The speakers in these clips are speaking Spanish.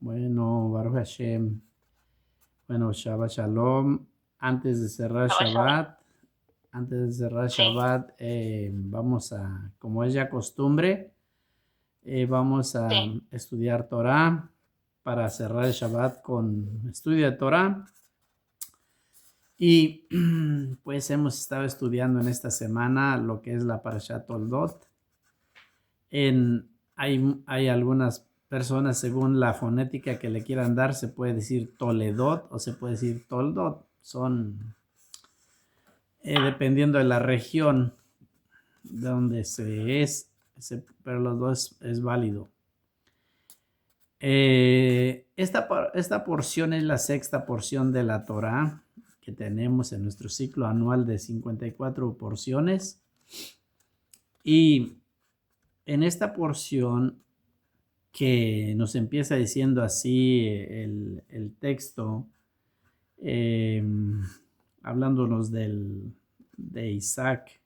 Bueno, Baruch Hashem. Bueno, Shabbat Shalom. Antes de cerrar Shabbat, Sí, vamos a, como es ya costumbre, vamos a sí, estudiar Torah para cerrar el Shabbat con estudio de Torah. Y pues hemos estado estudiando en esta semana lo que es la Parashat Toldot. Hay algunas personas, según la fonética que le quieran dar, se puede decir Toledot o se puede decir Toldot. Son, dependiendo de la región de donde pero los dos es válido. Esta porción es la sexta porción de la Torah que tenemos en nuestro ciclo anual de 54 porciones. Y en esta porción que nos empieza diciendo así el texto, eh, hablándonos de Isaac,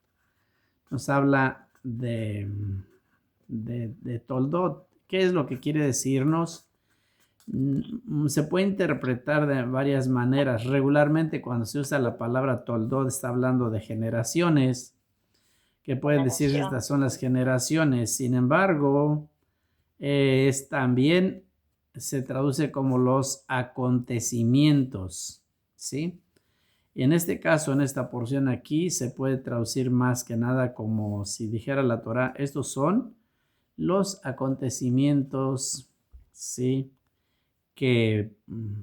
nos habla de Toldot. ¿Qué es lo que quiere decirnos? Se puede interpretar de varias maneras. Regularmente cuando se usa la palabra Toldot está hablando de generaciones, que pueden decir generación. estas son las generaciones. Sin embargo, también se traduce como los acontecimientos, ¿sí? Y en este caso, en esta porción aquí, se puede traducir más que nada como si dijera la Torah, estos son los acontecimientos, ¿sí? Que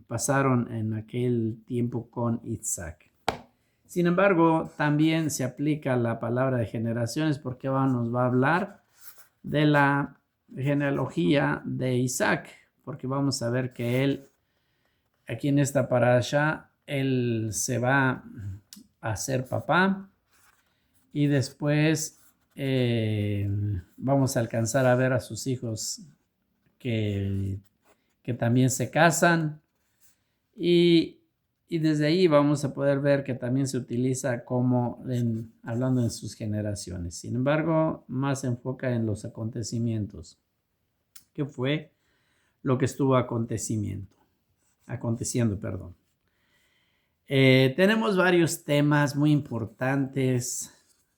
pasaron en aquel tiempo con Isaac. Sin embargo, también se aplica la palabra de generaciones porque nos va a hablar de la genealogía de Isaac, porque vamos a ver que él, aquí en esta parasha, él se va a ser papá y después vamos a alcanzar a ver a sus hijos que, que también se casan y desde ahí vamos a poder ver que también se utiliza hablando en sus generaciones. Sin embargo, más se enfoca en los acontecimientos. ¿Qué fue lo que estuvo aconteciendo, perdón? Tenemos varios temas muy importantes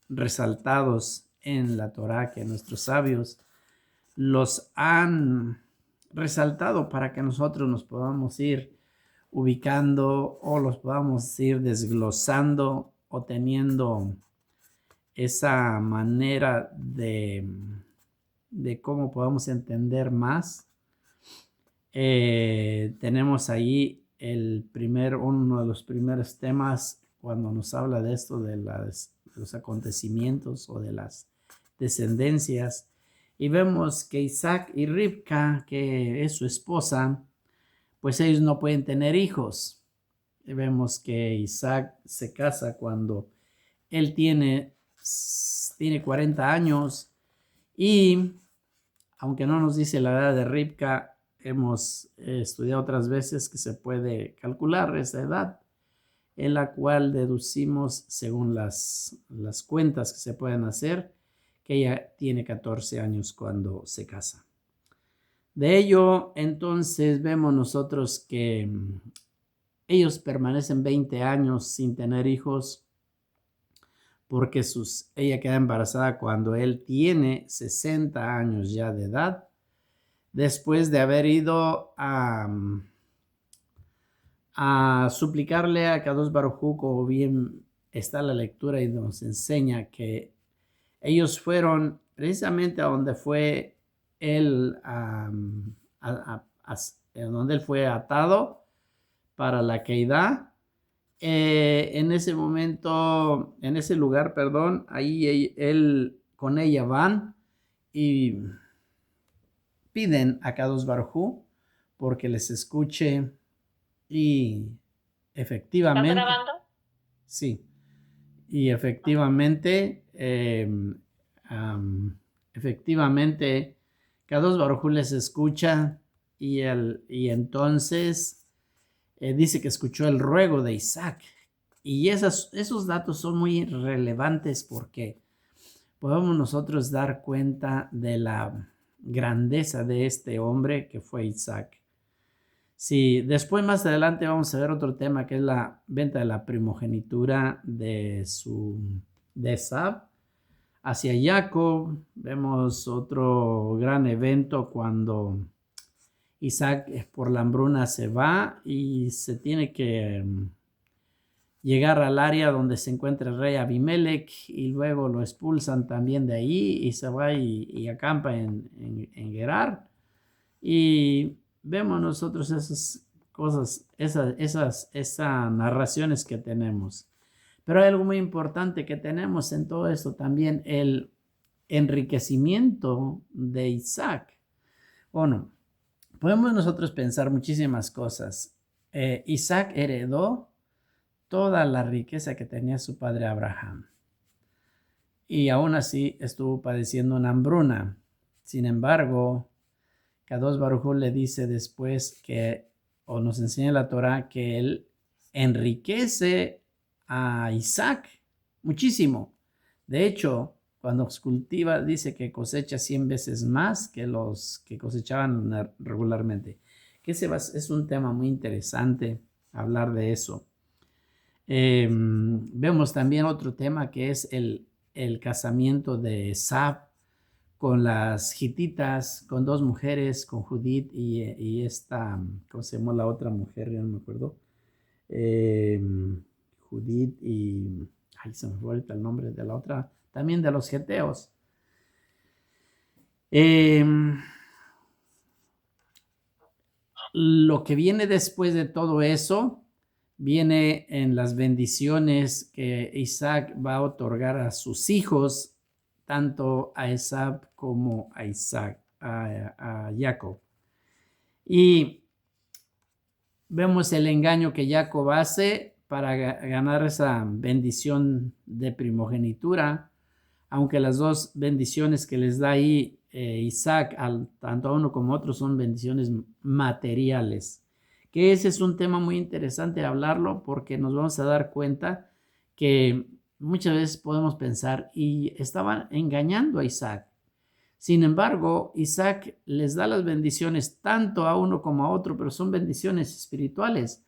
resaltados en la Torá que nuestros sabios los han resaltado para que nosotros nos podamos ir ubicando o los podamos ir desglosando o teniendo esa manera de cómo podamos entender más. Tenemos ahí uno de los primeros temas cuando nos habla de esto de los acontecimientos o de las descendencias. Y vemos que Isaac y Ribka, que es su esposa, pues ellos no pueden tener hijos. Y vemos que Isaac se casa cuando él tiene 40 años y aunque no nos dice la edad de Ribka, hemos estudiado otras veces que se puede calcular esa edad, en la cual deducimos, según las cuentas que se pueden hacer, que ella tiene 14 años cuando se casa. De ello, entonces, vemos nosotros que ellos permanecen 20 años sin tener hijos porque ella queda embarazada cuando él tiene 60 años ya de edad, después de haber ido a suplicarle a Kadosh Baruj Hu, como bien está la lectura y nos enseña que ellos fueron precisamente a donde fue él, donde él fue atado para la Keidá. En ese momento, en ese lugar, perdón, ahí él con ella van y piden a Kadosh Baruj Hu porque les escuche y ¿Estás efectivamente, grabando? sí, y Ok. efectivamente, Kadosh Baruj Hu les escucha y entonces dice que escuchó el ruego de Isaac. Y esos datos son muy relevantes porque podemos nosotros dar cuenta de la grandeza de este hombre que fue Isaac. Sí, después más adelante vamos a ver otro tema que es la venta de la primogenitura de Esab hacia Jacob. Vemos otro gran evento cuando Isaac por la hambruna se va y se tiene que llegar al área donde se encuentra el rey Abimelech y luego lo expulsan también de ahí y se va y acampa en Gerar. Y vemos nosotros esas cosas, esas narraciones que tenemos. Pero hay algo muy importante que tenemos en todo esto también, el enriquecimiento de Isaac. Bueno, podemos nosotros pensar muchísimas cosas. Isaac heredó toda la riqueza que tenía su padre Abraham. Y aún así estuvo padeciendo una hambruna. Sin embargo, Kadosh Baruj Hu le dice después o nos enseña la Torah, que él enriquece a Isaac muchísimo. De hecho, cuando cultiva, dice que cosecha 100 veces más que los que cosechaban regularmente. Que es un tema muy interesante hablar de eso. Vemos también otro tema que es el casamiento de Esab con las hititas, con dos mujeres, con Judith y esta, ¿cómo se llama la otra mujer? Ya no me acuerdo. Judith y, ay, se me fue el nombre de la otra, también de los geteos. Lo que viene después de todo eso, viene en las bendiciones que Isaac va a otorgar a sus hijos, tanto a Esab como a Isaac, a Jacob. Y vemos el engaño que Jacob hace para ganar esa bendición de primogenitura, aunque las dos bendiciones que les da ahí Isaac, tanto a uno como a otro, son bendiciones materiales. Que ese es un tema muy interesante hablarlo, porque nos vamos a dar cuenta que muchas veces podemos pensar, y estaban engañando a Isaac. Sin embargo, Isaac les da las bendiciones tanto a uno como a otro, pero son bendiciones espirituales.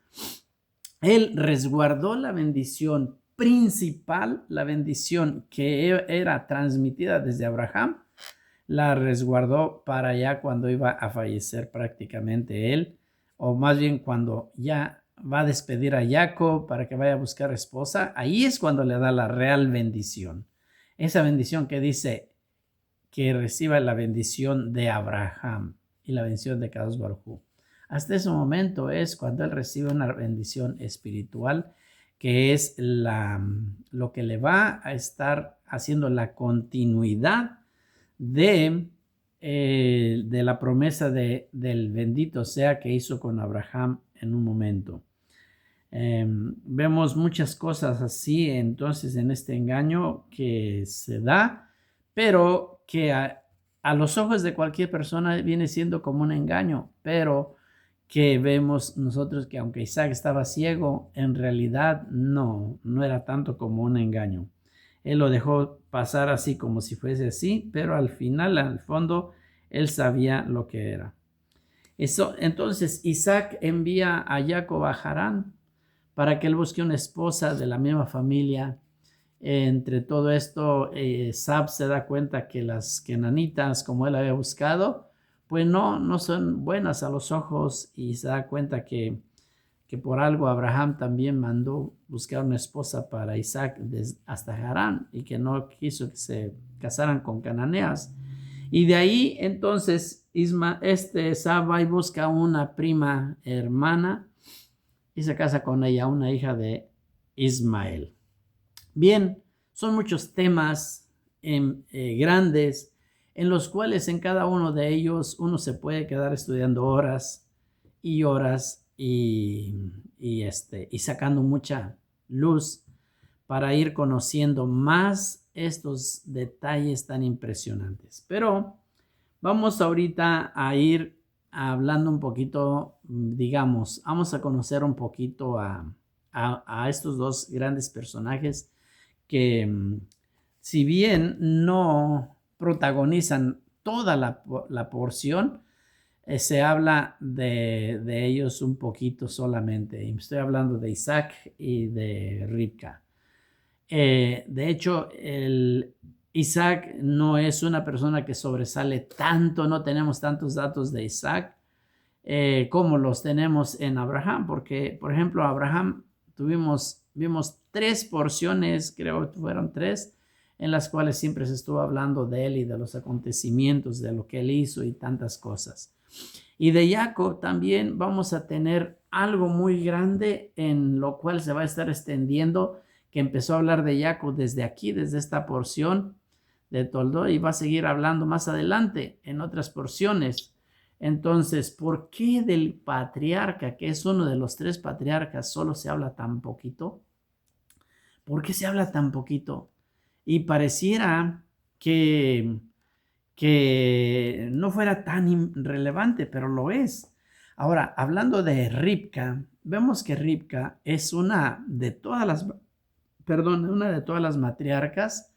Él resguardó la bendición principal, la bendición que era transmitida desde Abraham, la resguardó para ya cuando iba a fallecer prácticamente él, o más bien cuando ya va a despedir a Jacob para que vaya a buscar esposa. Ahí es cuando le da la real bendición. Esa bendición que dice que reciba la bendición de Abraham y la bendición de Kadosh Baruj Hu. Hasta ese momento es cuando él recibe una bendición espiritual, que es lo que le va a estar haciendo la continuidad de la promesa del bendito sea que hizo con Abraham en un momento. Vemos muchas cosas así entonces en este engaño que se da, pero que a los ojos de cualquier persona viene siendo como un engaño, pero que vemos nosotros que aunque Isaac estaba ciego, en realidad no era tanto como un engaño. Él lo dejó pasar así como si fuese así, pero al final, al fondo, él sabía lo que era. Entonces Isaac envía a Jacob a Harán para que él busque una esposa de la misma familia. Entre todo esto, Sab se da cuenta que las kenanitas, como él había buscado, pues no son buenas a los ojos, y se da cuenta que por algo Abraham también mandó buscar una esposa para Isaac hasta Harán, y que no quiso que se casaran con cananeas. Y de ahí entonces Sab va y busca una prima hermana y se casa con ella, una hija de Ismael. Bien, son muchos temas grandes en los cuales en cada uno de ellos uno se puede quedar estudiando horas y horas y sacando mucha luz para ir conociendo más estos detalles tan impresionantes. Pero vamos ahorita a ir hablando un poquito, digamos, vamos a conocer un poquito a estos dos grandes personajes que, si bien no protagonizan toda la porción, se habla de ellos un poquito solamente. Y estoy hablando de Isaac y de Ribca. De hecho, Isaac no es una persona que sobresale tanto, no tenemos tantos datos de Isaac como los tenemos en Abraham, porque, por ejemplo, Abraham vimos 3 porciones, creo que fueron 3, en las cuales siempre se estuvo hablando de él y de los acontecimientos, de lo que él hizo y tantas cosas. Y de Jacob también vamos a tener algo muy grande en lo cual se va a estar extendiendo, que empezó a hablar de Jacob desde aquí, desde esta porción de Toldó, y va a seguir hablando más adelante en otras porciones. Entonces, ¿por qué del patriarca, que es uno de los 3 patriarcas, solo se habla tan poquito? ¿Por qué se habla tan poquito? Y pareciera que no fuera tan relevante, pero lo es. Ahora, hablando de Ribca, vemos que Ribca es una de todas las matriarcas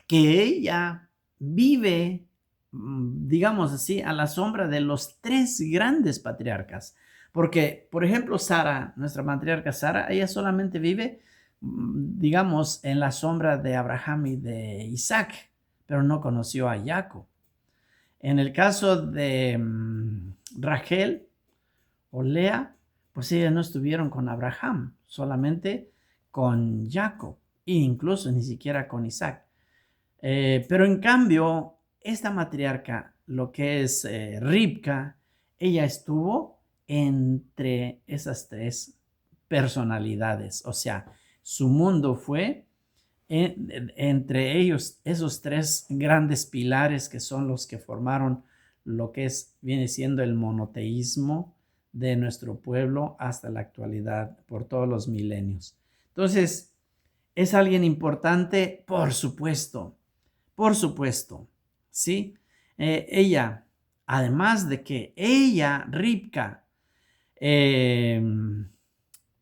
que ella vive, digamos así, a la sombra de los 3 grandes patriarcas. Porque, por ejemplo, Sara, nuestra matriarca Sara, ella solamente vive, digamos, en la sombra de Abraham y de Isaac, pero no conoció a Jacob. En el caso de Rachel o Lea, pues ellas no estuvieron con Abraham, solamente con Jacob, e incluso ni siquiera con Isaac. Pero en cambio, esta matriarca, lo que es Ribca, ella estuvo entre esas 3 personalidades. O sea, su mundo fue entre ellos, esos 3 grandes pilares que son los que formaron lo que viene siendo el monoteísmo de nuestro pueblo hasta la actualidad, por todos los milenios. Entonces, ¿es alguien importante? Por supuesto, ¿sí? Ella, además de que ella, Ribca,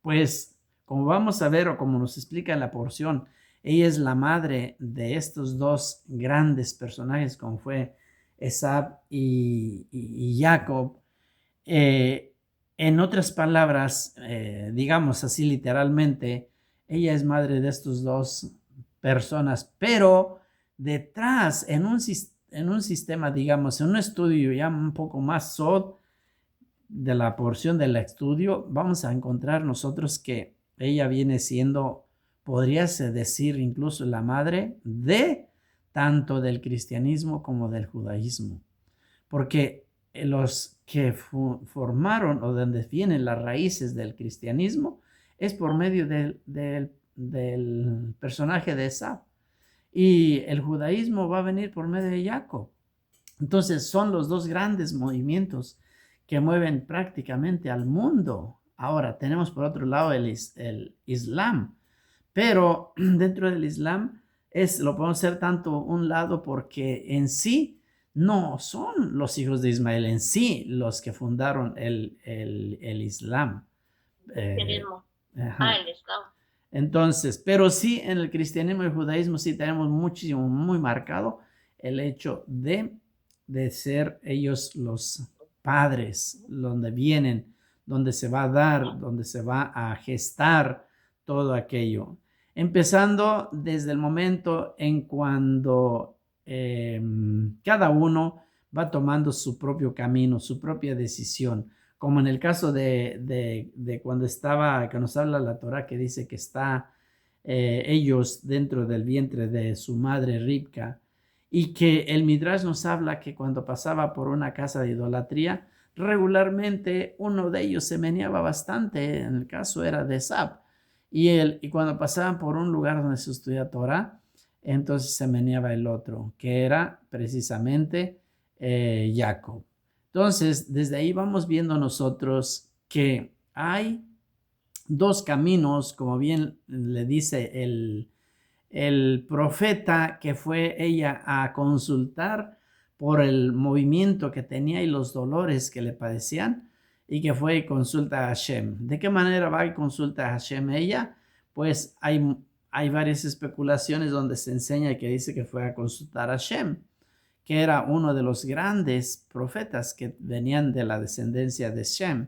pues como vamos a ver o como nos explica en la porción, ella es la madre de estos 2 grandes personajes como fue Esab y Jacob. En otras palabras, digamos así literalmente, ella es madre de estos 2 personas, pero detrás, en un sistema, digamos, en un estudio ya un poco más de la porción del estudio, vamos a encontrar nosotros que ella viene siendo, podríase decir, incluso la madre de tanto del cristianismo como del judaísmo, porque los que formaron o donde vienen las raíces del cristianismo es por medio del personaje de Esab, y el judaísmo va a venir por medio de Jacob. Entonces son los 2 grandes movimientos que mueven prácticamente al mundo. Ahora tenemos por otro lado el Islam, pero dentro del Islam lo podemos hacer tanto un lado porque en sí no son los hijos de Ismael en sí los que fundaron el Islam. El Islam. Entonces, pero sí en el cristianismo y el judaísmo sí tenemos muchísimo, muy marcado el hecho de ser ellos los padres, donde vienen, donde se va a dar, donde se va a gestar todo aquello. Empezando desde el momento en cuando cada uno va tomando su propio camino, su propia decisión, como en el caso de cuando que nos habla la Torá, que dice que está ellos dentro del vientre de su madre Ribca, y que el Midrash nos habla que cuando pasaba por una casa de idolatría, regularmente uno de ellos se meneaba bastante, en el caso era de Esab, y cuando pasaban por un lugar donde se estudia Torah, entonces se meneaba el otro, que era precisamente Jacob. Entonces, desde ahí vamos viendo nosotros que hay 2 caminos, como bien le dice el profeta, que fue ella a consultar por el movimiento que tenía y los dolores que le padecían, y que fue y consulta a Hashem. ¿De qué manera va y consulta a Hashem ella? Pues hay varias especulaciones donde se enseña que dice que fue a consultar a Hashem, que era uno de los grandes profetas que venían de la descendencia de Shem,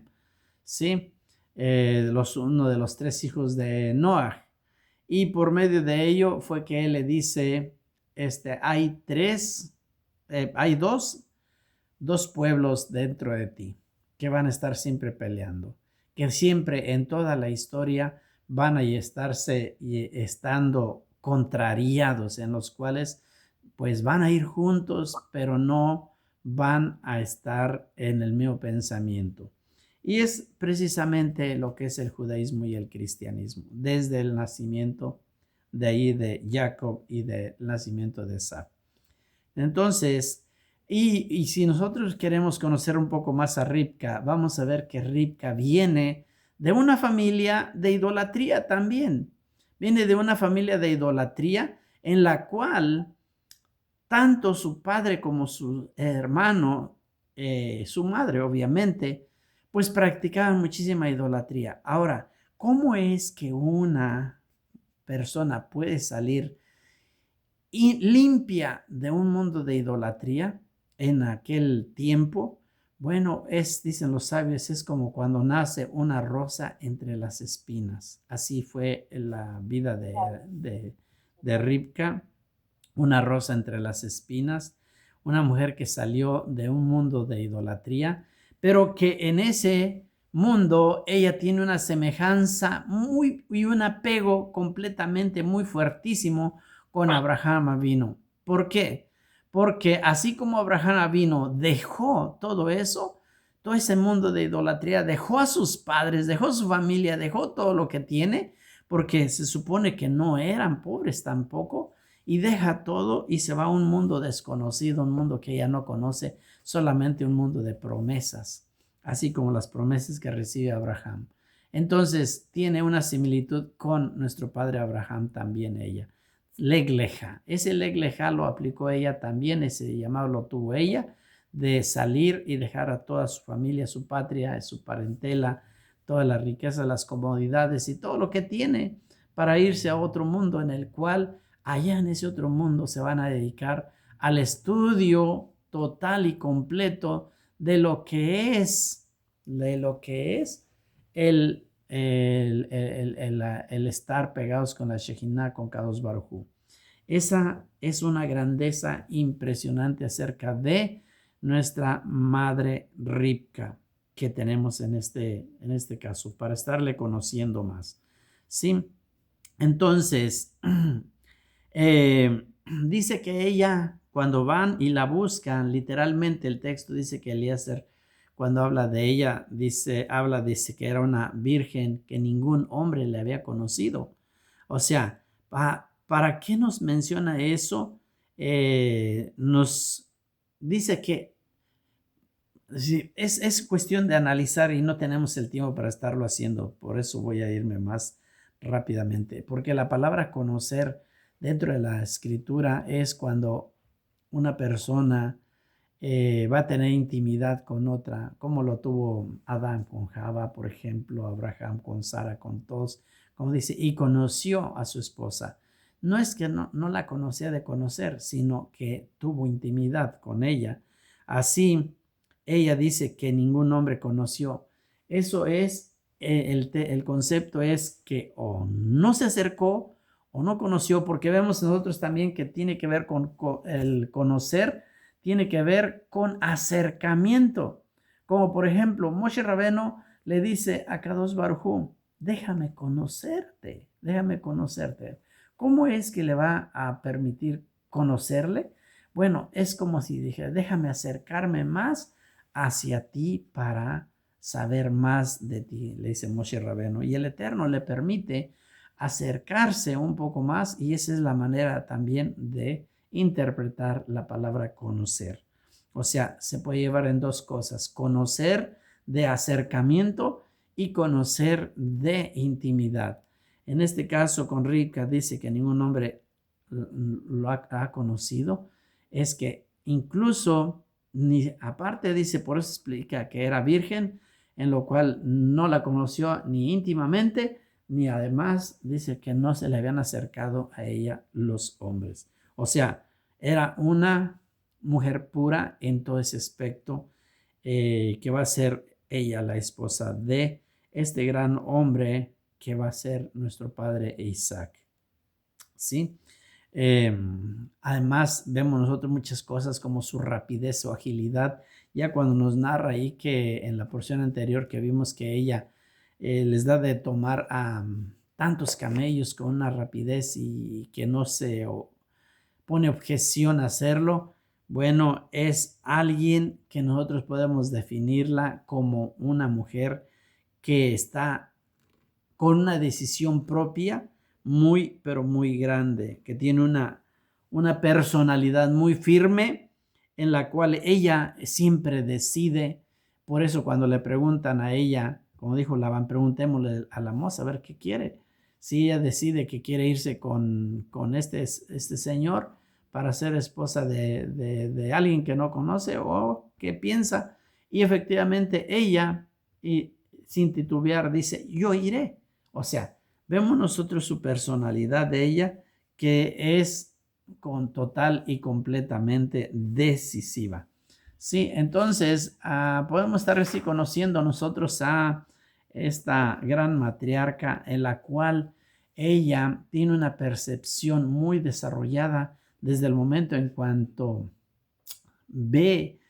¿sí? Uno de los 3 hijos de Noah. Y por medio de ello fue que él le dice, hay dos pueblos dentro de ti que van a estar siempre peleando, que siempre en toda la historia van a estarse estando contrariados, en los cuales pues van a ir juntos, pero no van a estar en el mismo pensamiento. Y es precisamente lo que es el judaísmo y el cristianismo, desde el nacimiento de ahí de Jacob y del nacimiento de Esau. Entonces, y si nosotros queremos conocer un poco más a Ribca, vamos a ver que Ribca viene de una familia de idolatría también. Viene de una familia de idolatría en la cual tanto su padre como su hermano, su madre obviamente, pues practicaban muchísima idolatría. Ahora, ¿cómo es que una persona puede salir limpia de un mundo de idolatría en aquel tiempo? Bueno, dicen los sabios, es como cuando nace una rosa entre las espinas. Así fue la vida de Ribca, una rosa entre las espinas, una mujer que salió de un mundo de idolatría, pero que en ese mundo ella tiene una semejanza y un apego completamente muy fuertísimo con Abraham Avinu. ¿Por qué? Porque así como Abraham Avinu dejó todo eso, todo ese mundo de idolatría, dejó a sus padres, dejó a su familia, dejó todo lo que tiene, porque se supone que no eran pobres tampoco, y deja todo y se va a un mundo desconocido, un mundo que ella no conoce, solamente un mundo de promesas, así como las promesas que recibe Abraham. Entonces tiene una similitud con nuestro padre Abraham también ella. Leg Leja. Ese Leg Leja lo aplicó ella también, ese llamado lo tuvo ella, de salir y dejar a toda su familia, su patria, su parentela, toda la riqueza, las comodidades y todo lo que tiene para irse a otro mundo en el cual allá en ese otro mundo se van a dedicar al estudio total y completo de lo que es el estar pegados con la Shejinah, con Kadosh Baruj Hu. Esa es una grandeza impresionante acerca de nuestra madre Ribca que tenemos en este caso, para estarle conociendo más. ¿Sí? Entonces, dice que ella, cuando van y la buscan, literalmente el texto dice que Eliezer, cuando habla de ella, dice que era una virgen que ningún hombre le había conocido. O sea, ¿para qué nos menciona eso? Nos dice que sí, es cuestión de analizar y no tenemos el tiempo para estarlo haciendo. Por eso voy a irme más rápidamente. Porque la palabra conocer dentro de la escritura es cuando una persona va a tener intimidad con otra, como lo tuvo Adán con Java, por ejemplo, Abraham con Sara, con todos, como dice, y conoció a su esposa. No es que no la conocía de conocer, sino que tuvo intimidad con ella. Así, ella dice que ningún hombre conoció. Eso es, el concepto es que o no se acercó o no conoció, porque vemos nosotros también que tiene que ver con el conocer, tiene que ver con acercamiento. Como por ejemplo, Moshe Rabbeinu le dice a Kadosh Baruj Hu, déjame conocerte, déjame conocerte. ¿Cómo es que le va a permitir conocerle? Bueno, es como si dijera, déjame acercarme más hacia ti para saber más de ti, le dice Moshe Rabbeinu. Y el Eterno le permite acercarse un poco más, y esa es la manera también de interpretar la palabra conocer. O sea, se puede llevar en dos cosas: conocer de acercamiento y conocer de intimidad. En este caso, con Ribca dice que ningún hombre lo ha conocido. Es que incluso, aparte dice, por eso explica que era virgen, en lo cual no la conoció ni íntimamente, ni además dice que no se le habían acercado a ella los hombres. O sea, era una mujer pura en todo ese aspecto, que va a ser ella la esposa de este gran hombre que va a ser nuestro padre Isaac. ¿Sí? Además, vemos nosotros muchas cosas como su rapidez o agilidad. Ya cuando nos narra ahí que en la porción anterior que vimos que ella les da de tomar a tantos camellos con una rapidez y que no se pone objeción a hacerlo. Bueno, es alguien que nosotros podemos definirla como una mujer que está con una decisión propia muy, pero muy grande, que tiene una personalidad muy firme en la cual ella siempre decide. Por eso cuando le preguntan a ella, como dijo Labán, preguntémosle a la moza a ver qué quiere. Si ella decide que quiere irse con este señor para ser esposa de alguien que no conoce o que piensa. Y efectivamente ella, y sin titubear, dice, yo iré. O sea, vemos nosotros su personalidad de ella, que es con total y completamente decisiva. Sí, entonces podemos estar así conociendo nosotros a esta gran matriarca en la cual ella tiene una percepción muy desarrollada desde el momento en cuanto ve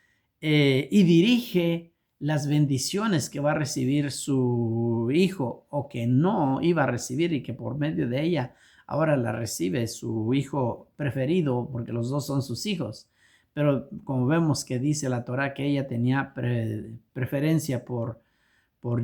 y dirige las bendiciones que va a recibir su hijo o que no iba a recibir y que por medio de ella ahora la recibe su hijo preferido, porque los dos son sus hijos. Pero como vemos que dice la Torá que ella tenía preferencia por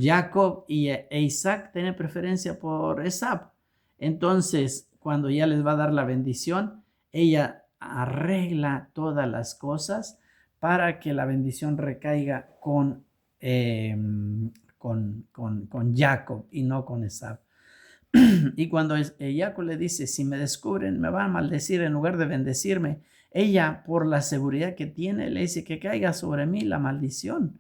Jacob y Isaac tenía preferencia por Esab. Entonces, cuando ya les va a dar la bendición, ella arregla todas las cosas para que la bendición recaiga con Jacob y no con Esab. Y cuando Jacob le dice, si me descubren, me van a maldecir en lugar de bendecirme, ella, por la seguridad que tiene, le dice que caiga sobre mí la maldición.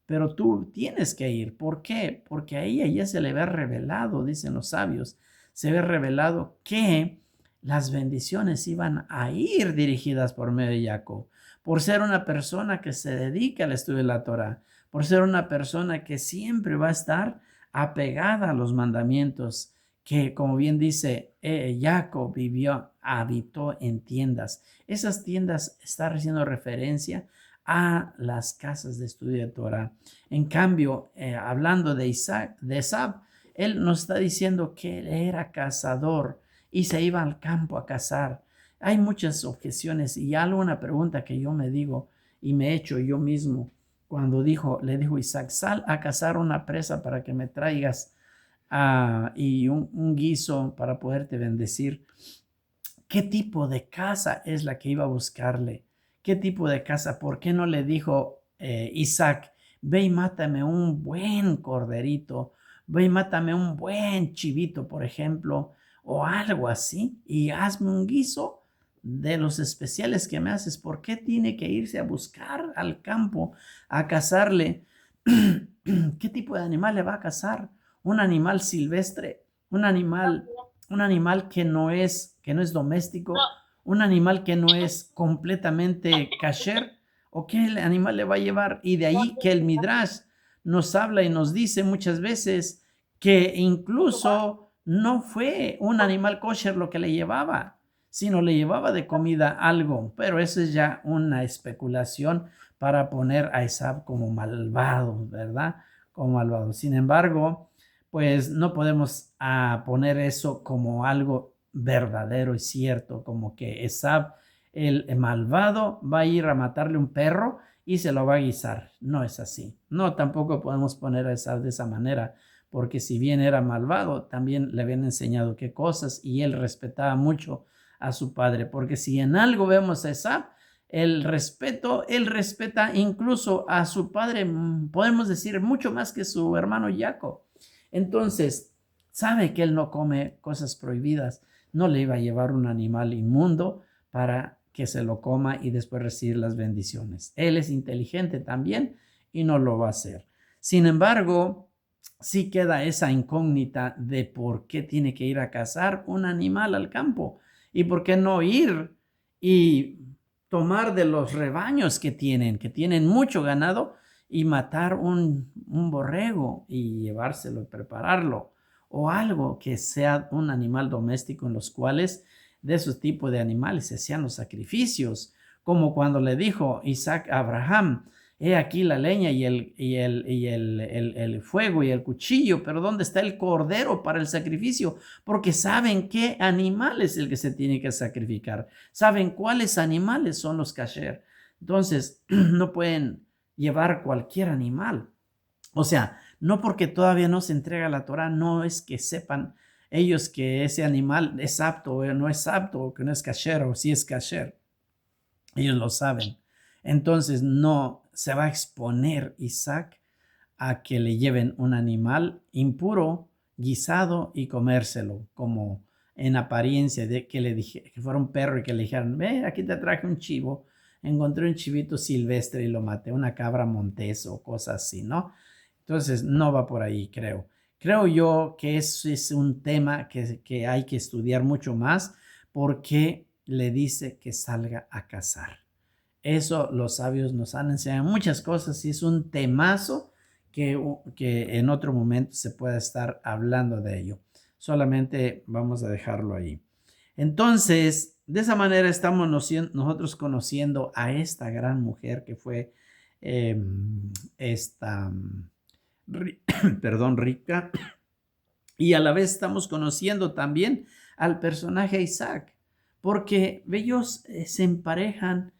Pero tú tienes que ir. ¿Por qué? Porque a ella ya se le ve revelado, dicen los sabios, se ve revelado que las bendiciones iban a ir dirigidas por medio de Jacob, por ser una persona que se dedica al estudio de la Torah, por ser una persona que siempre va a estar apegada a los mandamientos, que como bien dice, Jacob habitó en tiendas. Esas tiendas están haciendo referencia a las casas de estudio de Torah. En cambio, hablando de Esab, él nos está diciendo que él era cazador y se iba al campo a cazar. Hay muchas objeciones y algo, una pregunta que yo me digo y me he hecho yo mismo cuando le dijo Isaac, sal a cazar una presa para que me traigas y un guiso para poderte bendecir. ¿Qué tipo de casa es la que iba a buscarle? ¿Qué tipo de casa? ¿Por qué no le dijo Isaac, ve y mátame un buen corderito, ve y mátame un buen chivito, por ejemplo, o algo así, y hazme un guiso de los especiales que me haces? ¿Por qué tiene que irse a buscar al campo a cazarle? ¿Qué tipo de animal le va a cazar? ¿Un animal silvestre? Un animal que no es doméstico, un animal que no es completamente kasher, o qué el animal le va a llevar. Y de ahí que el Midrash nos habla y nos dice muchas veces que incluso no fue un animal kosher lo que le llevaba, sino le llevaba de comida algo, pero eso es ya una especulación para poner a Esab como malvado, ¿verdad? Como malvado. Sin embargo, pues no podemos poner eso como algo verdadero y cierto, como que Esab, el malvado, va a ir a matarle un perro y se lo va a guisar. No es así. No, tampoco podemos poner a Esab de esa manera, porque si bien era malvado, también le habían enseñado qué cosas y él respetaba mucho a su padre, porque si en algo vemos a Esab, el respeto, él respeta incluso a su padre, podemos decir, mucho más que su hermano Jacob. Entonces, sabe que él no come cosas prohibidas, no le iba a llevar un animal inmundo para que se lo coma y después recibir las bendiciones. Él es inteligente también y no lo va a hacer. Sin embargo, sí queda esa incógnita de por qué tiene que ir a cazar un animal al campo y por qué no ir y tomar de los rebaños que tienen mucho ganado, y matar un borrego y llevárselo y prepararlo, o algo que sea un animal doméstico en los cuales de esos tipos de animales se hacían los sacrificios, como cuando le dijo Isaac a Abraham: he aquí la leña y el fuego y el cuchillo, pero ¿dónde está el cordero para el sacrificio? Porque saben qué animal es el que se tiene que sacrificar, saben cuáles animales son los kasher. Entonces, no pueden llevar cualquier animal. O sea, no porque todavía no se entrega la Torah, no es que sepan ellos que ese animal es apto o no es apto, o que no es kasher o si es kasher. Ellos lo saben. Entonces no se va a exponer Isaac a que le lleven un animal impuro, guisado y comérselo, como en apariencia de que le dije que fuera un perro y que le dijeran: ve, aquí te traje un chivo, encontré un chivito silvestre y lo maté, una cabra montés o cosas así, ¿no? Entonces no va por ahí, creo. Creo yo que eso es un tema que hay que estudiar mucho más, porque le dice que salga a cazar. Eso los sabios nos han enseñado muchas cosas y es un temazo que en otro momento se pueda estar hablando de ello. Solamente vamos a dejarlo ahí. Entonces, de esa manera estamos nosotros conociendo a esta gran mujer que fue esta, perdón, Rivka, y a la vez estamos conociendo también al personaje Isaac, porque ellos se emparejan,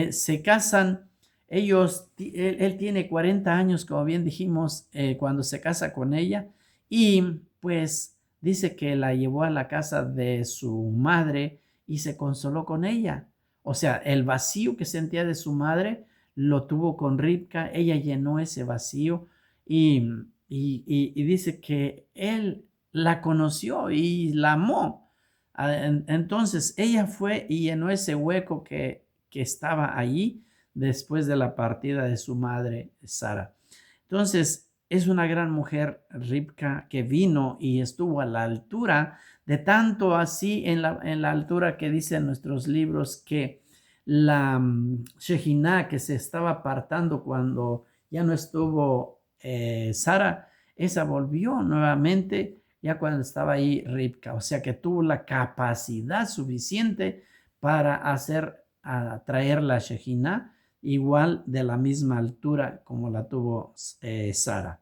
se casan. Él tiene 40 años, como bien dijimos, cuando se casa con ella, y pues dice que la llevó a la casa de su madre y se consoló con ella. O sea, el vacío que sentía de su madre lo tuvo con Rivka, ella llenó ese vacío, y dice que él la conoció y la amó. Entonces ella fue y llenó ese hueco que estaba allí después de la partida de su madre Sara. Entonces es una gran mujer, Rivka, que vino y estuvo a la altura, de tanto así en la altura que dicen nuestros libros que la Shekinah que se estaba apartando cuando ya no estuvo Sara, esa volvió nuevamente ya cuando estaba ahí Rivka. O sea que tuvo la capacidad suficiente para traer la Shekinah igual de la misma altura como la tuvo Sara.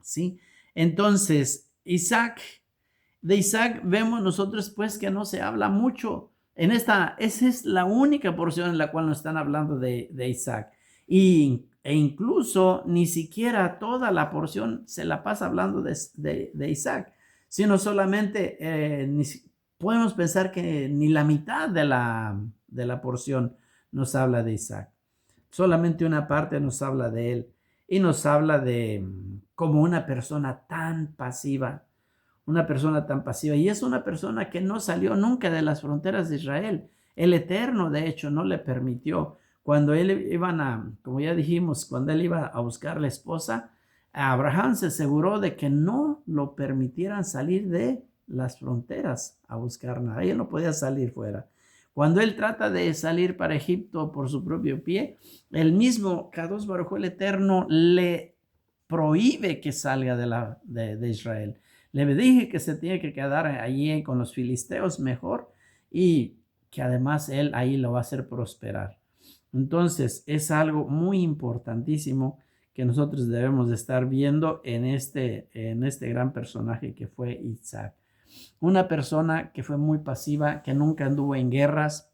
¿Sí? Entonces, de Isaac vemos nosotros pues que no se habla mucho. Esa es la única porción en la cual nos están hablando de Isaac. E incluso ni siquiera toda la porción se la pasa hablando de Isaac, sino solamente podemos pensar que ni la mitad de la porción nos habla de Isaac. Solamente una parte nos habla de él y nos habla de como una persona tan pasiva. Y es una persona que no salió nunca de las fronteras de Israel. El Eterno, de hecho, no le permitió. Cuando como ya dijimos, cuando él iba a buscar la esposa, Abraham se aseguró de que no lo permitieran salir de las fronteras a buscar nada. Él no podía salir fuera. Cuando él trata de salir para Egipto por su propio pie, el mismo Kadosh Baruj Hu, el Eterno, le prohíbe que salga de Israel. Le dije que se tiene que quedar allí con los filisteos mejor, y que además él ahí lo va a hacer prosperar. Entonces es algo muy importantísimo que nosotros debemos de estar viendo en este gran personaje que fue Isaac. Una persona que fue muy pasiva, que nunca anduvo en guerras.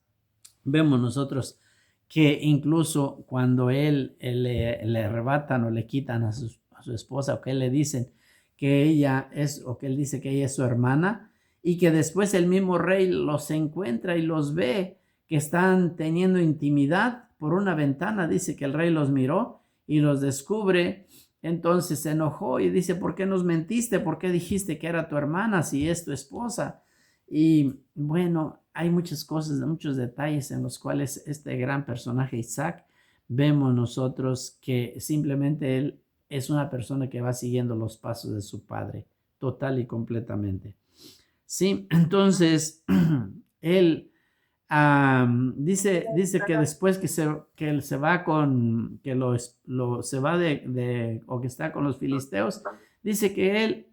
Vemos nosotros que incluso cuando él le arrebatan o le quitan a su esposa, o que le dicen que ella es, o que él dice que ella es su hermana, y que después el mismo rey los encuentra y los ve que están teniendo intimidad por una ventana. Dice que el rey los miró y los descubre. Entonces se enojó y dice: ¿por qué nos mentiste? ¿Por qué dijiste que era tu hermana si es tu esposa? Y bueno, hay muchas cosas, muchos detalles en los cuales este gran personaje Isaac, vemos nosotros que simplemente él es una persona que va siguiendo los pasos de su padre, total y completamente. Sí, entonces él dice que después que él se va con, que se va o que está con los filisteos, dice que él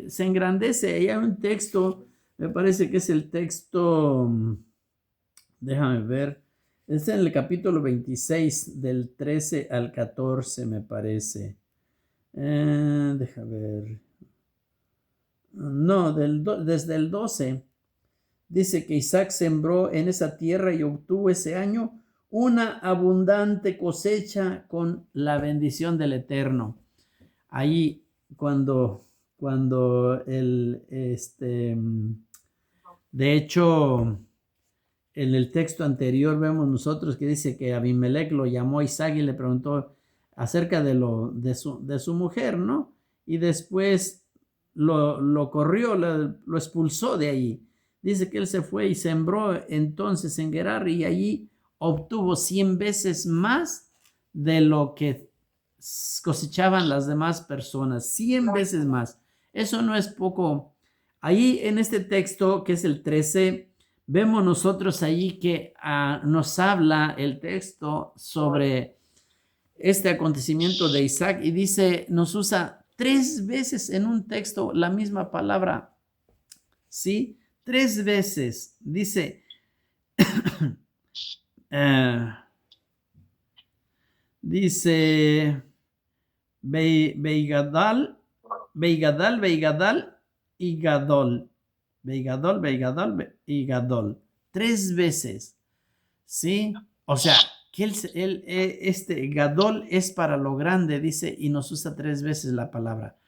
se engrandece. Ahí hay un texto, me parece que es el texto, déjame ver, es en el capítulo 26, del 13 al 14, me parece. Déjame ver. No, desde el 12. Dice que Isaac sembró en esa tierra y obtuvo ese año una abundante cosecha con la bendición del Eterno. Ahí cuando de hecho, en el texto anterior vemos nosotros que dice que Abimelech lo llamó a Isaac y le preguntó acerca de su mujer, ¿no? Y después lo corrió, lo expulsó de allí. Dice que él se fue y sembró entonces en Gerar y allí obtuvo 100 veces más de lo que cosechaban las demás personas, 100 veces más. Eso no es poco. Ahí en este texto, que es el 13, vemos nosotros allí que nos habla el texto sobre este acontecimiento de Isaac y dice, nos usa 3 veces en un texto la misma palabra, ¿sí? 3 veces. Dice, dice, Beigadal y Gadol. Beigadol y Gadol. 3 veces, ¿sí? O sea, que este Gadol es para lo grande, dice, y nos usa 3 veces la palabra.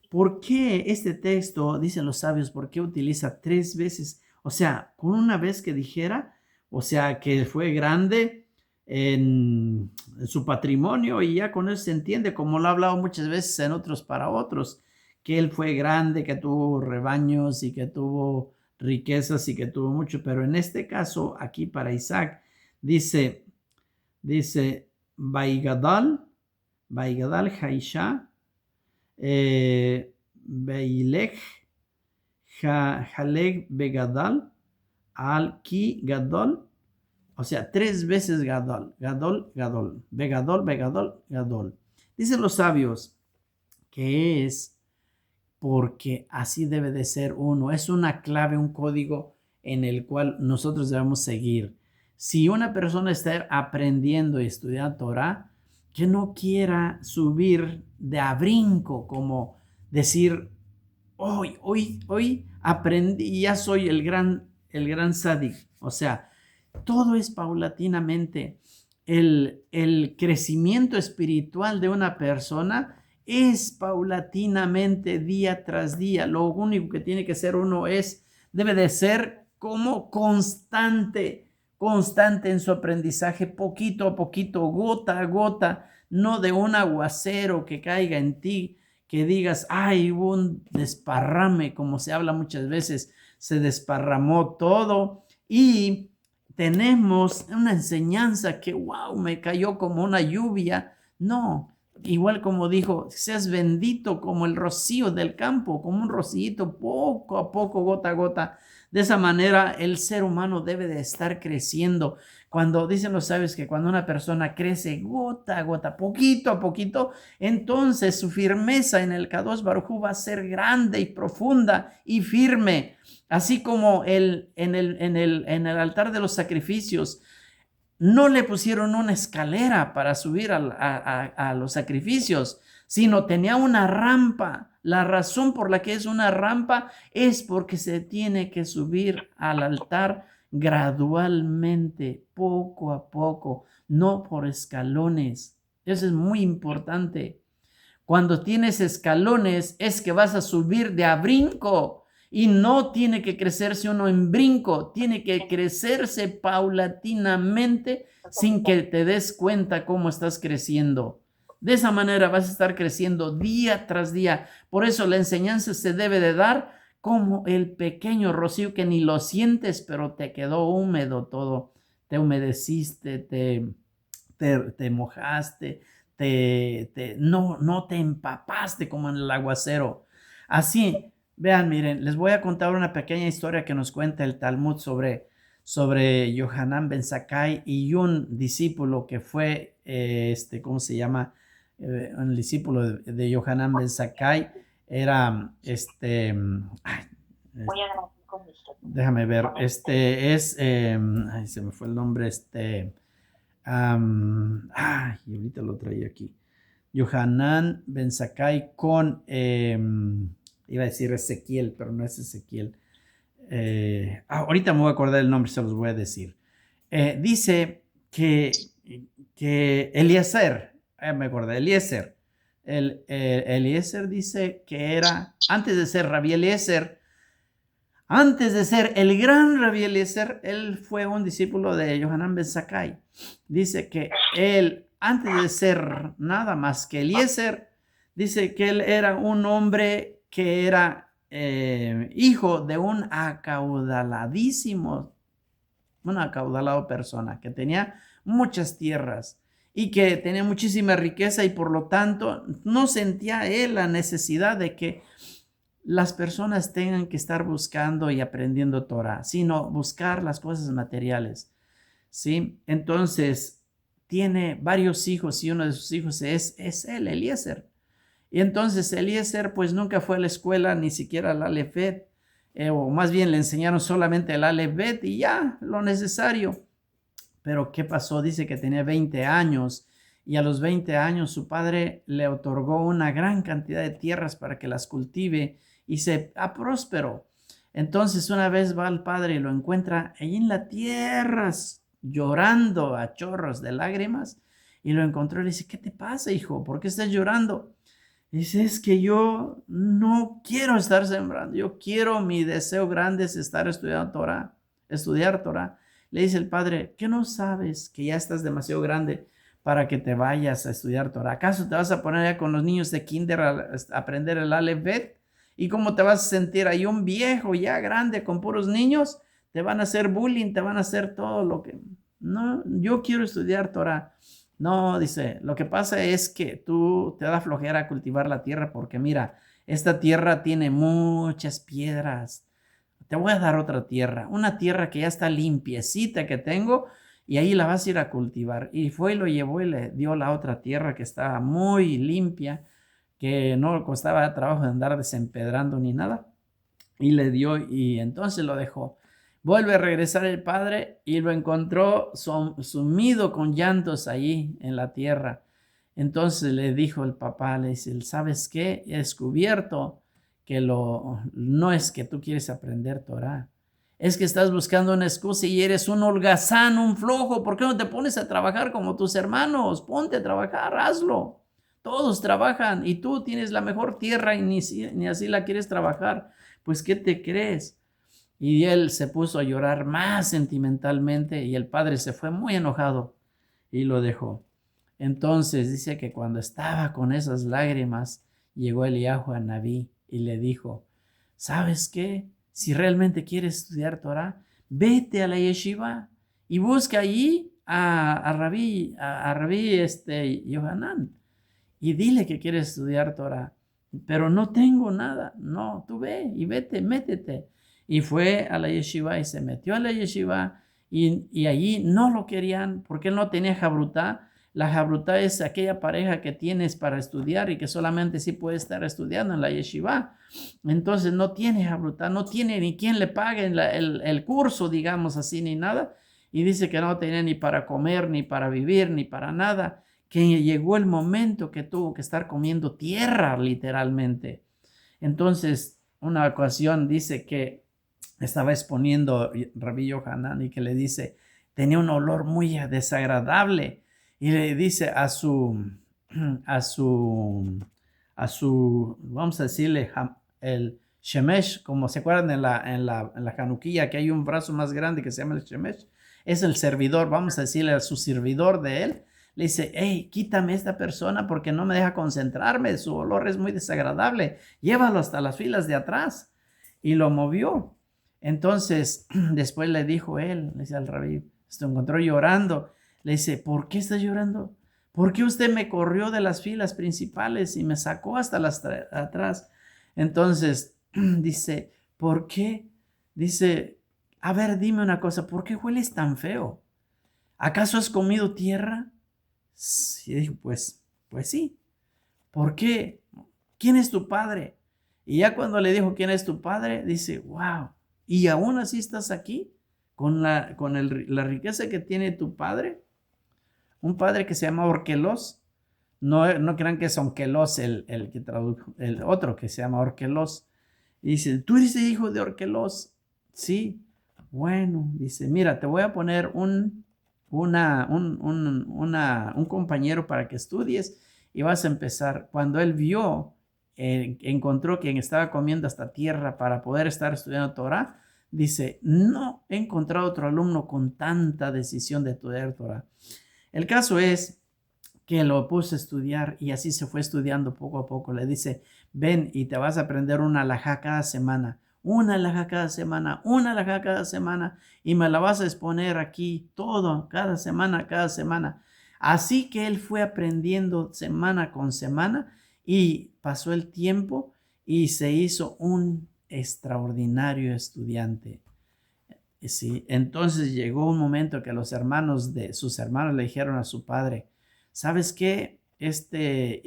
¿Por qué este texto, dicen los sabios, por qué utiliza 3 veces? O sea, con una vez que dijera, o sea, que fue grande en su patrimonio y ya con eso se entiende, como lo ha hablado muchas veces en otros para otros, que él fue grande, que tuvo rebaños y que tuvo riquezas y que tuvo mucho, pero en este caso, aquí para Isaac, dice, Baigadal Haisha, Beilech, Haleg Begadal, Al Ki Gadol, o sea, 3 veces Gadol, Gadol. Dicen los sabios que es porque así debe de ser uno. Es una clave, un código en el cual nosotros debemos seguir. Si una persona está aprendiendo y estudiando Torah, que no quiera subir de a brinco, como decir, hoy aprendí y ya soy el gran tzadik. O sea, todo es paulatinamente. El crecimiento espiritual de una persona es paulatinamente, día tras día. Lo único que tiene que ser uno debe de ser como constante en su aprendizaje, poquito a poquito, gota a gota, no de un aguacero que caiga en ti, que digas, ay, hubo un desparrame, como se habla muchas veces, se desparramó todo y tenemos una enseñanza que, wow, me cayó como una lluvia. No, igual como dijo, seas bendito como el rocío del campo, como un rocío poco a poco, gota a gota. De esa manera el ser humano debe de estar creciendo. Cuando dicen los sabios que cuando una persona crece gota a gota, poquito a poquito, entonces su firmeza en el Kadosh Baruj Hu va a ser grande y profunda y firme. Así como en el altar de los sacrificios, no le pusieron una escalera para subir a los sacrificios, sino tenía una rampa. La razón por la que es una rampa es porque se tiene que subir al altar gradualmente, poco a poco, no por escalones. Eso es muy importante. Cuando tienes escalones es que vas a subir de a brinco. Y no tiene que crecerse uno en brinco, tiene que crecerse paulatinamente sin que te des cuenta cómo estás creciendo. De esa manera vas a estar creciendo día tras día. Por eso la enseñanza se debe de dar como el pequeño rocío que ni lo sientes, pero te quedó húmedo todo. Te humedeciste, te mojaste, no te empapaste como en el aguacero. Así. Vean, miren, les voy a contar una pequeña historia que nos cuenta el Talmud sobre sobre Yohanan ben Zakkai y un discípulo que fue, ¿cómo se llama? Un discípulo de Yohanan ben Zakkai era, déjame ver, ay, se me fue el nombre, y ahorita lo traía aquí. Yohanan ben Zakkai con, iba a decir Ezequiel, pero no es Ezequiel. Ahorita me voy a acordar el nombre, se los voy a decir. Dice que Eliezer, me acordé, Eliezer. Eliezer dice que era, antes de ser Rabí Eliezer, antes de ser el gran Rabí Eliezer, él fue un discípulo de Yohanan ben Zakkai. Dice que él, antes de ser nada más que Eliezer, dice que él era un hombre que era hijo de una acaudalado persona que tenía muchas tierras y que tenía muchísima riqueza y por lo tanto no sentía él la necesidad de que las personas tengan que estar buscando y aprendiendo Torah, sino buscar las cosas materiales, ¿sí? Entonces tiene varios hijos y uno de sus hijos es él, Eliezer. Y entonces Eliezer pues nunca fue a la escuela, ni siquiera al Aleph Bet, o más bien le enseñaron solamente el Aleph Bet y ya, lo necesario. Pero ¿qué pasó? Dice que tenía 20 años y a los 20 años su padre le otorgó una gran cantidad de tierras para que las cultive y se próspero. Entonces una vez va el padre y lo encuentra ahí en la tierra llorando a chorros de lágrimas y lo encontró y le dice, ¿qué te pasa, hijo? ¿Por qué estás llorando? Dice, es que yo no quiero estar sembrando, mi deseo grande es estar estudiando Torah, estudiar Torah. Le dice el padre, ¿qué no sabes que ya estás demasiado grande para que te vayas a estudiar Torah? ¿Acaso te vas a poner ya con los niños de kinder a aprender el Aleph Bet? ¿Y cómo te vas a sentir ahí un viejo ya grande con puros niños? Te van a hacer bullying, te van a hacer todo lo que... No, yo quiero estudiar Torah. No, dice, lo que pasa es que tú te da flojera cultivar la tierra porque mira, esta tierra tiene muchas piedras. Te voy a dar otra tierra, una tierra que ya está limpiecita que tengo y ahí la vas a ir a cultivar. Y fue y lo llevó y le dio la otra tierra que estaba muy limpia, que no costaba trabajo de andar desempedrando ni nada. Y le dio y entonces lo dejó. Vuelve a regresar el padre y lo encontró sumido con llantos allí en la tierra. Entonces le dijo el papá, le dice, ¿sabes qué? He descubierto que no es que tú quieres aprender Torah. Es que estás buscando una excusa y eres un holgazán, un flojo. ¿Por qué no te pones a trabajar como tus hermanos? Ponte a trabajar, hazlo. Todos trabajan y tú tienes la mejor tierra y ni así la quieres trabajar. Pues, ¿qué te crees? Y él se puso a llorar más sentimentalmente y el padre se fue muy enojado y lo dejó. Entonces dice que cuando estaba con esas lágrimas, llegó Eliyahu Anabí y le dijo, ¿sabes qué? Si realmente quieres estudiar Torah, vete a la yeshiva y busca allí a Rabí Yohanan y dile que quieres estudiar Torah. Pero no tengo nada. No, tú ve y vete, métete. Y fue a la yeshiva y se metió a la yeshiva y allí no lo querían porque él no tenía jabrutá. La jabrutá es aquella pareja que tienes para estudiar y que solamente sí puede estar estudiando en la yeshiva. Entonces no tiene jabrutá, no tiene ni quien le pague el curso, digamos así, ni nada. Y dice que no tenía ni para comer, ni para vivir, ni para nada. Que llegó el momento que tuvo que estar comiendo tierra, literalmente. Entonces, una ocasión dice que estaba exponiendo Rabí Yohanan y que le dice, tenía un olor muy desagradable y le dice a su, vamos a decirle, el Shemesh, como se acuerdan en la Hanukkía, que hay un brazo más grande que se llama el Shemesh, es el servidor, vamos a decirle a su servidor de él, le dice, hey, quítame esta persona porque no me deja concentrarme, su olor es muy desagradable, llévalo hasta las filas de atrás. Y lo movió. Entonces, después le dijo él, le dice al rabí, se encontró llorando. Le dice, ¿por qué estás llorando? ¿Por qué usted me corrió de las filas principales y me sacó hasta las atrás? Entonces, dice, ¿por qué? Dice, a ver, dime una cosa, ¿por qué hueles tan feo? ¿Acaso has comido tierra? Y dijo, pues sí. ¿Por qué? ¿Quién es tu padre? Y ya cuando le dijo quién es tu padre, dice, wow, ¿y aún así estás aquí con la riqueza que tiene tu padre? Un padre que se llama Orquelos. No, no crean que es Onkelos el que tradujo, el otro que se llama Orquelos. Y dice, ¿tú eres el hijo de Orquelos? Sí. Bueno, dice, mira, te voy a poner un compañero para que estudies y vas a empezar. Cuando él vio, encontró quien estaba comiendo hasta tierra para poder estar estudiando Torah, dice, no he encontrado otro alumno con tanta decisión de estudiar Torah. El caso es que lo puse a estudiar y así se fue estudiando poco a poco. Le dice, ven y te vas a aprender una alajá cada semana, una alajá cada semana, una alajá cada semana y me la vas a exponer aquí todo, cada semana, cada semana. Así que él fue aprendiendo semana con semana y pasó el tiempo y se hizo un extraordinario estudiante. Sí, entonces llegó un momento que sus hermanos le dijeron a su padre, ¿sabes qué?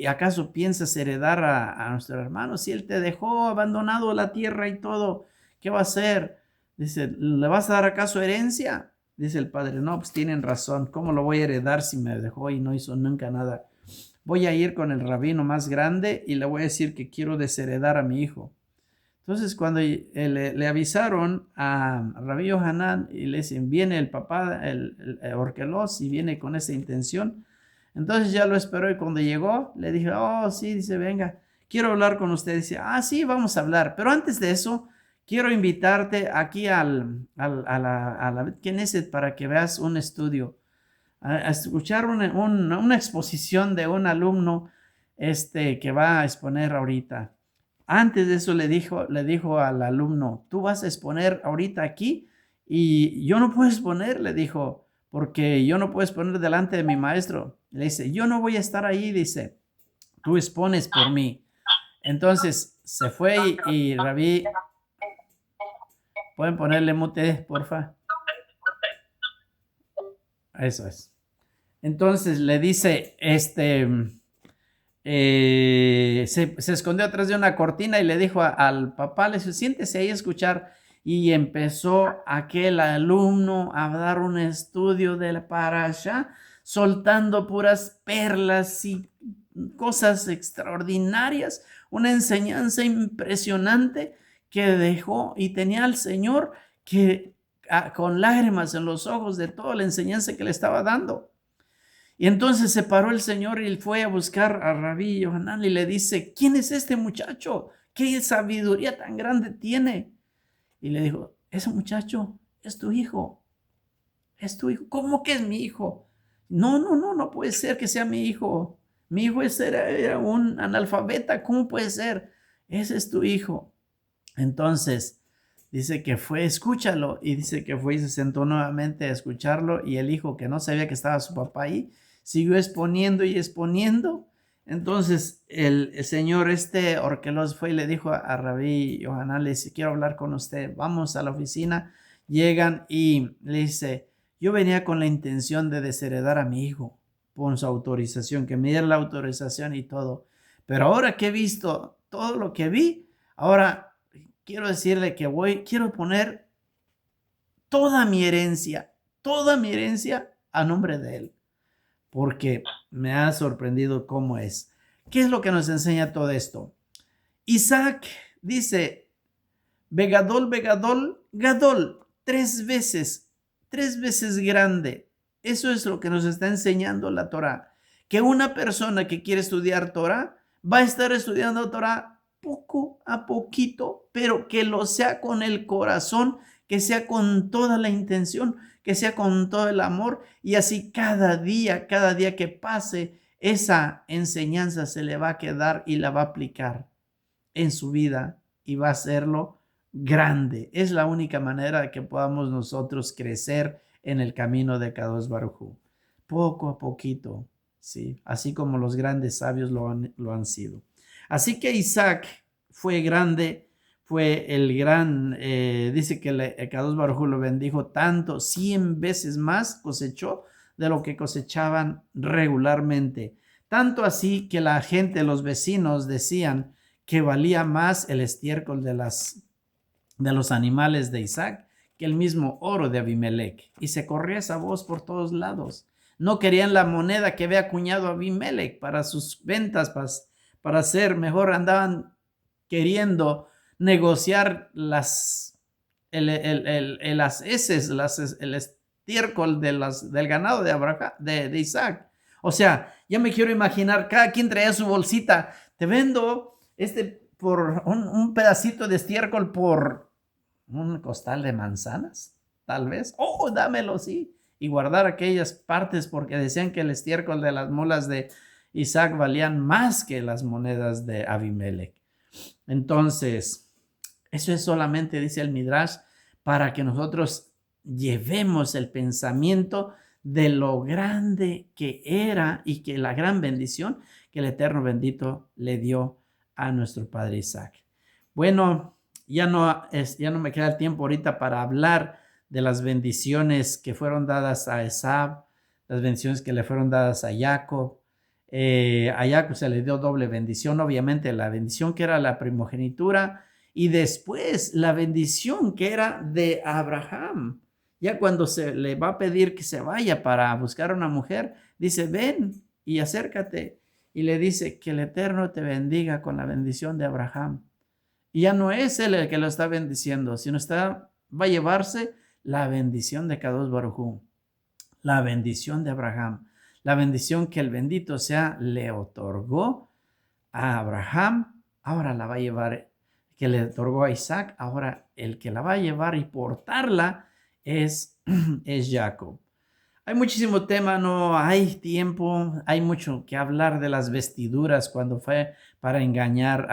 ¿Acaso piensas heredar a nuestro hermano? Si él te dejó abandonado la tierra y todo, ¿qué va a hacer? Dice, ¿le vas a dar acaso herencia? Dice el padre, no, pues tienen razón, ¿cómo lo voy a heredar si me dejó y no hizo nunca nada? Voy a ir con el rabino más grande y le voy a decir que quiero desheredar a mi hijo. Entonces, cuando le avisaron a Rabí Yohanan y le dicen, viene el papá, el Orquelos, y viene con esa intención, entonces ya lo esperó y cuando llegó, le dije, oh, sí, dice, venga, quiero hablar con usted. Dice, ah, sí, vamos a hablar, pero antes de eso, quiero invitarte aquí a la Knesset para que veas un estudio, a escuchar una exposición de un alumno que va a exponer ahorita. Antes de eso le dijo al alumno, tú vas a exponer ahorita aquí y yo no puedo exponer, le dijo, porque yo no puedo exponer delante de mi maestro. Le dice, yo no voy a estar ahí, dice, tú expones por mí. Entonces se fue y Rabí, ¿pueden ponerle mute, porfa? Eso es. Entonces le dice, se escondió atrás de una cortina y le dijo al papá, le dijo, siéntese ahí a escuchar. Y empezó aquel alumno a dar un estudio de la parasha, soltando puras perlas y cosas extraordinarias, una enseñanza impresionante que dejó y tenía al Señor que con lágrimas en los ojos de toda la enseñanza que le estaba dando. Y entonces se paró el Señor y fue a buscar a Rabí Yohanan y le dice, ¿quién es este muchacho? ¿Qué sabiduría tan grande tiene? Y le dijo, ese muchacho es tu hijo, es tu hijo. ¿Cómo que es mi hijo? No puede ser que sea mi hijo. Mi hijo era un analfabeta, ¿cómo puede ser? Ese es tu hijo. Entonces, dice que fue, escúchalo, y dice que fue y se sentó nuevamente a escucharlo y el hijo que no sabía que estaba su papá ahí, siguió exponiendo y exponiendo. Entonces el señor Orquelos fue y le dijo a Rabí Yohanan, le dice, quiero hablar con usted, vamos a la oficina. Llegan y le dice, yo venía con la intención de desheredar a mi hijo por su autorización, que me diera la autorización y todo. Pero ahora que he visto todo lo que vi, ahora quiero decirle que quiero poner toda mi herencia a nombre de él, porque me ha sorprendido cómo es. ¿Qué es lo que nos enseña todo esto? Isaac dice, Begadol, Begadol, Gadol, tres veces grande. Eso es lo que nos está enseñando la Torah, que una persona que quiere estudiar Torah va a estar estudiando Torah poco a poquito, pero que lo sea con el corazón, que sea con toda la intención, que sea con todo el amor, y así cada día que pase, esa enseñanza se le va a quedar y la va a aplicar en su vida y va a hacerlo grande. Es la única manera de que podamos nosotros crecer en el camino de Kadosh Baruj Hu. Poco a poquito, ¿sí? Así como los grandes sabios lo han sido. Así que Isaac fue grande, fue el gran, dice que Kadosh Baruj Hu lo bendijo tanto, 100 veces más cosechó de lo que cosechaban regularmente. Tanto así que la gente, los vecinos decían que valía más el estiércol de los animales de Isaac que el mismo oro de Abimelech. Y se corría esa voz por todos lados. No querían la moneda que había acuñado Abimelech para sus ventas, para hacer mejor. Andaban queriendo negociar las heces, el estiércol del ganado de Abraham, de Isaac. O sea, ya me quiero imaginar, cada quien traía su bolsita. Te vendo por un pedacito de estiércol por un costal de manzanas, tal vez. Oh, dámelo, sí. Y guardar aquellas partes porque decían que el estiércol de las mulas de Isaac valían más que las monedas de Abimelech. Entonces, eso es solamente, dice el Midrash, para que nosotros llevemos el pensamiento de lo grande que era y que la gran bendición que el Eterno bendito le dio a nuestro padre Isaac. Bueno, ya no me queda el tiempo ahorita para hablar de las bendiciones que fueron dadas a Esab, las bendiciones que le fueron dadas a Jacob. A Jacob se le dio doble bendición, obviamente la bendición que era la primogenitura y después la bendición que era de Abraham. Ya cuando se le va a pedir que se vaya para buscar una mujer, dice, ven y acércate. Y le dice que el Eterno te bendiga con la bendición de Abraham. Y ya no es él el que lo está bendiciendo, sino va a llevarse la bendición de Kadosh Baruj Hu, la bendición de Abraham, la bendición que el bendito sea le otorgó a Abraham, ahora la va a llevar, que le otorgó a Isaac, ahora el que la va a llevar y portarla es Jacob. Hay muchísimo tema, no hay tiempo, hay mucho que hablar de las vestiduras cuando fue para engañar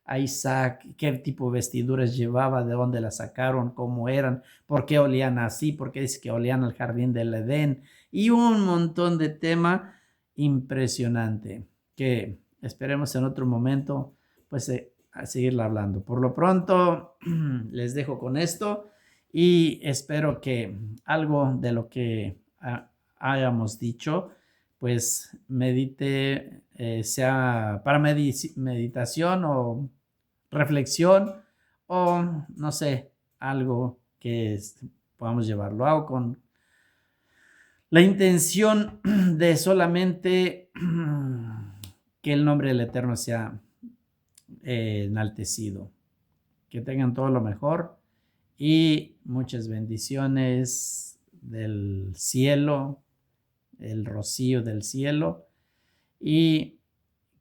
a Isaac, qué tipo de vestiduras llevaba, de dónde las sacaron, cómo eran, por qué olían así, por qué dice que olían al jardín del Edén y un montón de tema impresionante que esperemos en otro momento pues a seguirla hablando. Por lo pronto les dejo con esto y espero que algo de lo que hayamos dicho pues medite, sea para meditación o reflexión o no sé, algo que podamos llevarlo. Hago con la intención de solamente que el nombre del Eterno sea enaltecido. Que tengan todo lo mejor y muchas bendiciones del cielo, el rocío del cielo y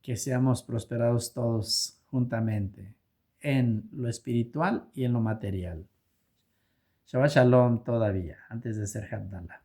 que seamos prosperados todos juntamente en lo espiritual y en lo material. Shabbat Shalom todavía, antes de ser Havdalah.